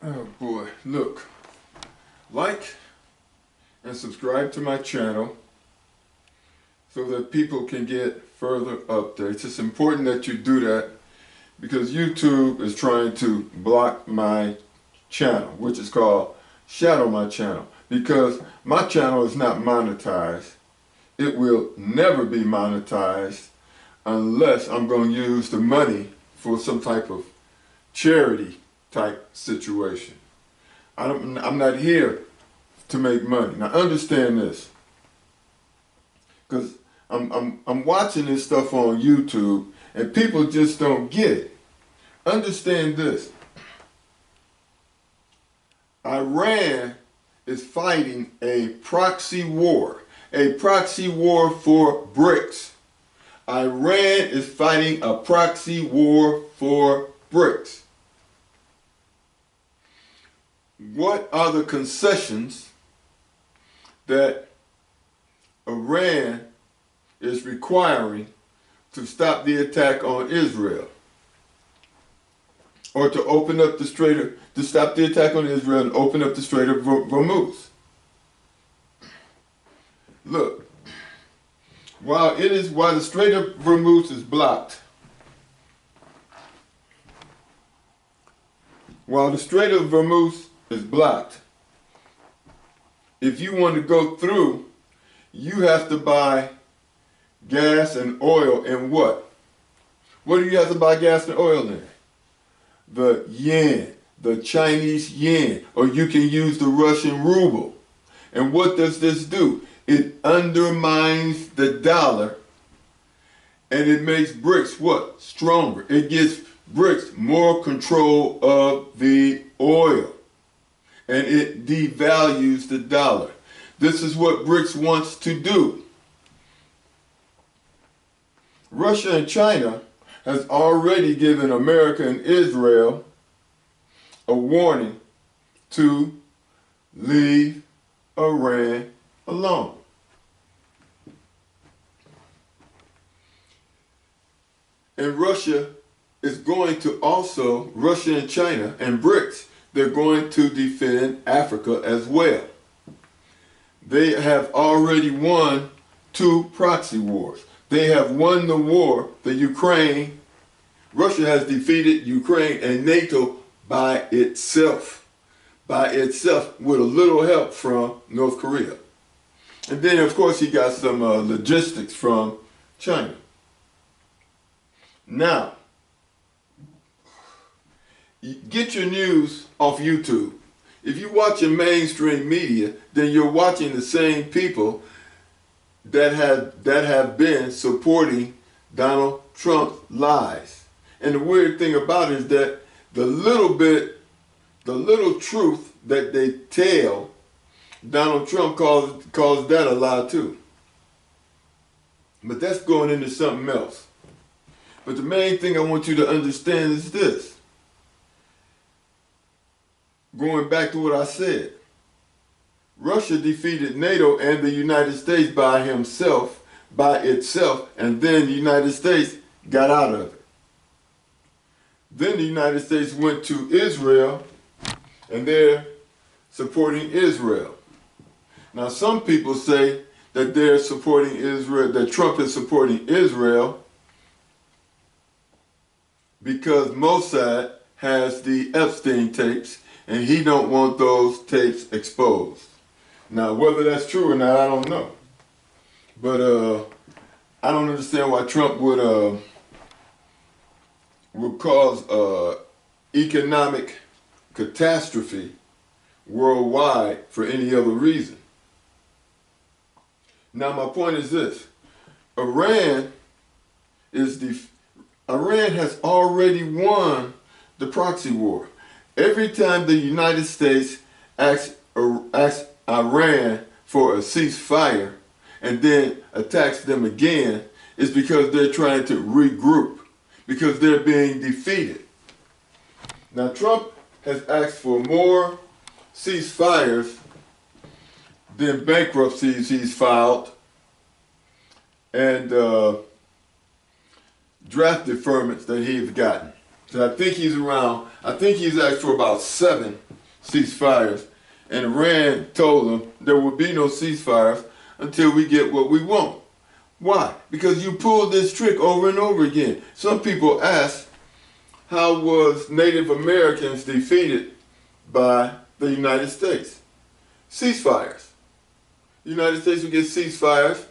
Oh boy, look, like and subscribe to my channel so that people can get further updates. It's important that you do that because YouTube is trying to block my channel, which is called shadow my channel, because my channel is not monetized. It will never be monetized unless I'm going to use the money for some type of charity type situation. I'm not here to make money. Now understand this, because I'm watching this stuff on YouTube and people just don't get it. Understand this. Iran is fighting a proxy war for BRICS. Iran is fighting a proxy war for BRICS. What are the concessions that Iran is requiring to stop the attack on Israel? Or to open up the to stop the attack on Israel and open up the Strait of Hormuz? Look, while the Strait of Hormuz is blocked, if you want to go through, you have to buy gas and oil in what? What do you have to buy gas and oil in? The yen, the Chinese yen, or you can use the Russian ruble. And what does this do? It undermines the dollar, and it makes BRICS what? Stronger. It gives BRICS more control of the oil, and it devalues the dollar. This is what BRICS wants to do. Russia and China has already given America and Israel a warning to leave Iran alone. And Russia is going to also, Russia and China and BRICS, they're going to defend Africa as well. They have already won 2 proxy wars. They have won the war, the Ukraine. Russia has defeated Ukraine and NATO by itself with a little help from North Korea. And then of course he got some logistics from China. Now, get your news off YouTube. If you're watching mainstream media, then you're watching the same people that have been supporting Donald Trump's lies. And the weird thing about it is that the little truth that they tell, Donald Trump calls that a lie too. But that's going into something else. But the main thing I want you to understand is this. Going back to what I said, Russia defeated NATO and the United States by itself, and then the United States got out of it. Then the United States went to Israel, and they're supporting Israel. Now some people say that they're supporting Israel, that Trump is supporting Israel because Mossad has the Epstein tapes, and he don't want those tapes exposed. Now, whether that's true or not, I don't know. But I don't understand why Trump would cause economic catastrophe worldwide for any other reason. Now, my point is this: Iran has already won the proxy war. Every time the United States asks Iran for a ceasefire and then attacks them again, it's because they're trying to regroup, because they're being defeated. Now Trump has asked for more ceasefires than bankruptcies he's filed and draft deferments that he's gotten. So I think he's asked for about 7 ceasefires, and Iran told them there will be no ceasefires until we get what we want. Why? Because you pulled this trick over and over again. Some people ask, how was Native Americans defeated by the United States? Ceasefires. The United States would get ceasefires,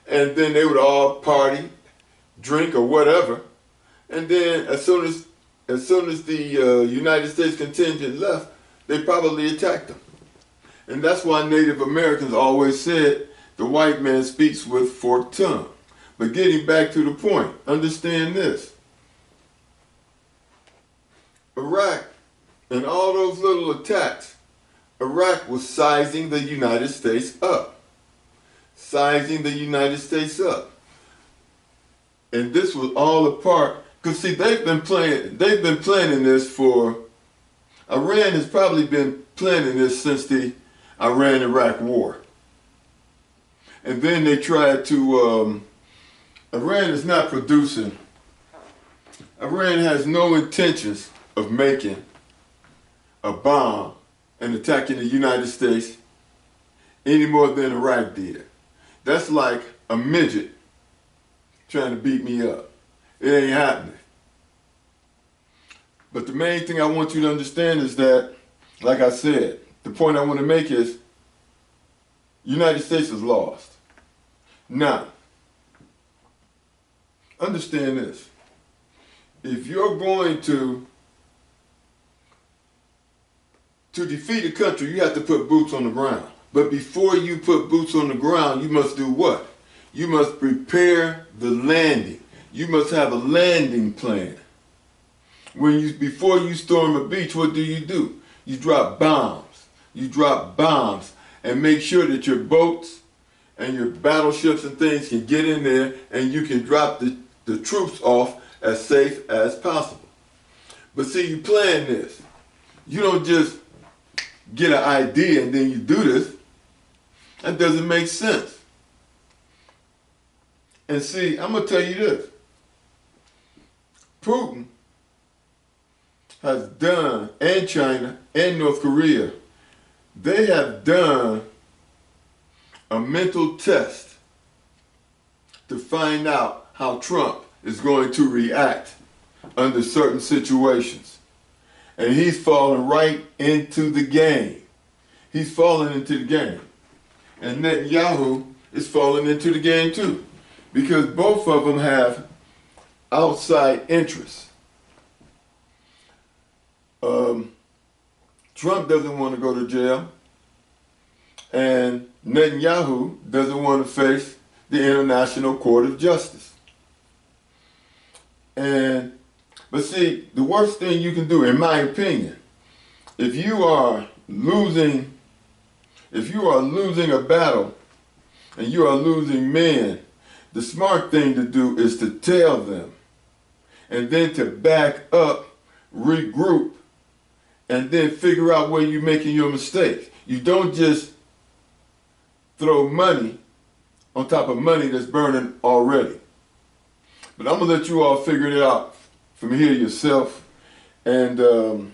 and then they would all party, drink, or whatever. And then as soon as the United States contingent left, they probably attacked them. And that's why Native Americans always said the white man speaks with forked tongue. But getting back to the point, understand this. Iraq and all those little attacks, Iraq was sizing the United States up. Sizing the United States up. And this was all a part, because see, they've been planning this for, Iran has probably been planning this since the Iran-Iraq war. And then they tried to, Iran is not producing, Iran has no intentions of making a bomb and attacking the United States any more than Iraq did. That's like a midget trying to beat me up. It ain't happening. But the main thing I want you to understand is that, like I said, the point I want to make is United States is lost. Now, understand this. If you're going to defeat a country, you have to put boots on the ground. But before you put boots on the ground, you must do what? You must prepare the landing. You must have a landing plan. Before you storm a beach, what do? You drop bombs. You drop bombs and make sure that your boats and your battleships and things can get in there and you can drop the troops off as safe as possible. But see, you plan this. You don't just get an idea and then you do this. That doesn't make sense. And see, I'm going to tell you this. Putin has done, and China, and North Korea, they have done a mental test to find out how Trump is going to react under certain situations. And he's fallen right into the game. He's fallen into the game. And Netanyahu is falling into the game too. Because both of them have outside interests. Trump doesn't want to go to jail. And Netanyahu doesn't want to face the International Court of Justice. But see, the worst thing you can do, in my opinion, if you are losing a battle and you are losing men, the smart thing to do is to tell them and then to back up, regroup, and then figure out where you're making your mistakes. You don't just throw money on top of money that's burning already. But I'm going to let you all figure it out from here yourself. And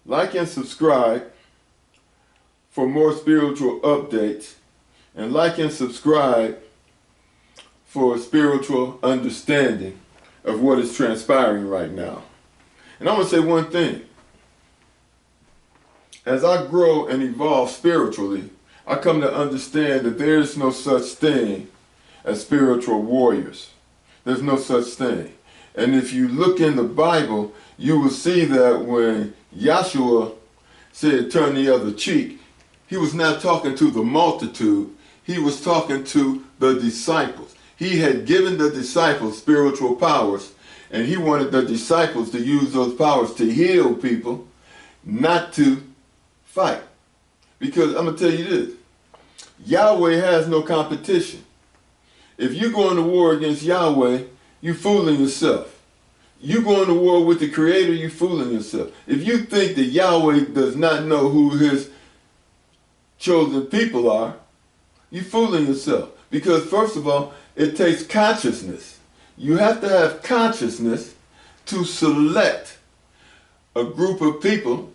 like and subscribe for more spiritual updates. And like and subscribe for spiritual understanding of what is transpiring right now. And I'm going to say one thing. As I grow and evolve spiritually, I come to understand that there is no such thing as spiritual warriors. There's no such thing. And if you look in the Bible, you will see that when Yahshua said, turn the other cheek, he was not talking to the multitude. He was talking to the disciples. He had given the disciples spiritual powers, and he wanted the disciples to use those powers to heal people, not to fight. Because I'm going to tell you this, Yahweh has no competition. If you're going to war against Yahweh, you're fooling yourself. You're going to war with the Creator, you're fooling yourself. If you think that Yahweh does not know who his chosen people are, you're fooling yourself. Because first of all, it takes consciousness. You have to have consciousness to select a group of people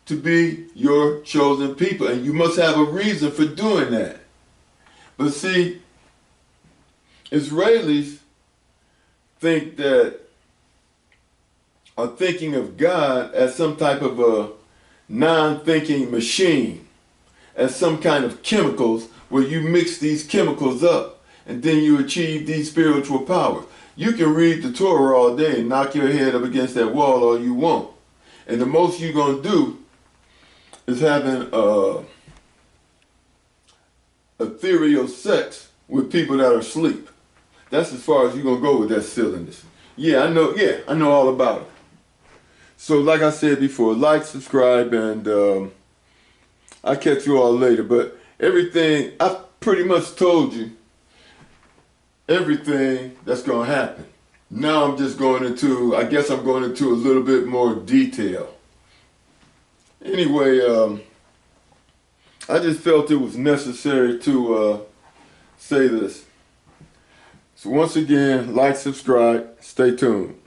to be your chosen people, and you must have a reason for doing that. But see, Israelis think that, are thinking of God as some type of a non-thinking machine, as some kind of chemicals where you mix these chemicals up and then you achieve these spiritual powers. You can read the Torah all day and knock your head up against that wall all you want. And the most you're going to do is having ethereal sex with people that are asleep. That's as far as you're going to go with that silliness. Yeah, I know all about it. So like I said before, like, subscribe, and I'll catch you all later. But everything, I pretty much told you everything that's going to happen. Now I'm just going into, I guess I'm going into a little bit more detail. Anyway, I just felt it was necessary to say this. So once again, like, subscribe, stay tuned.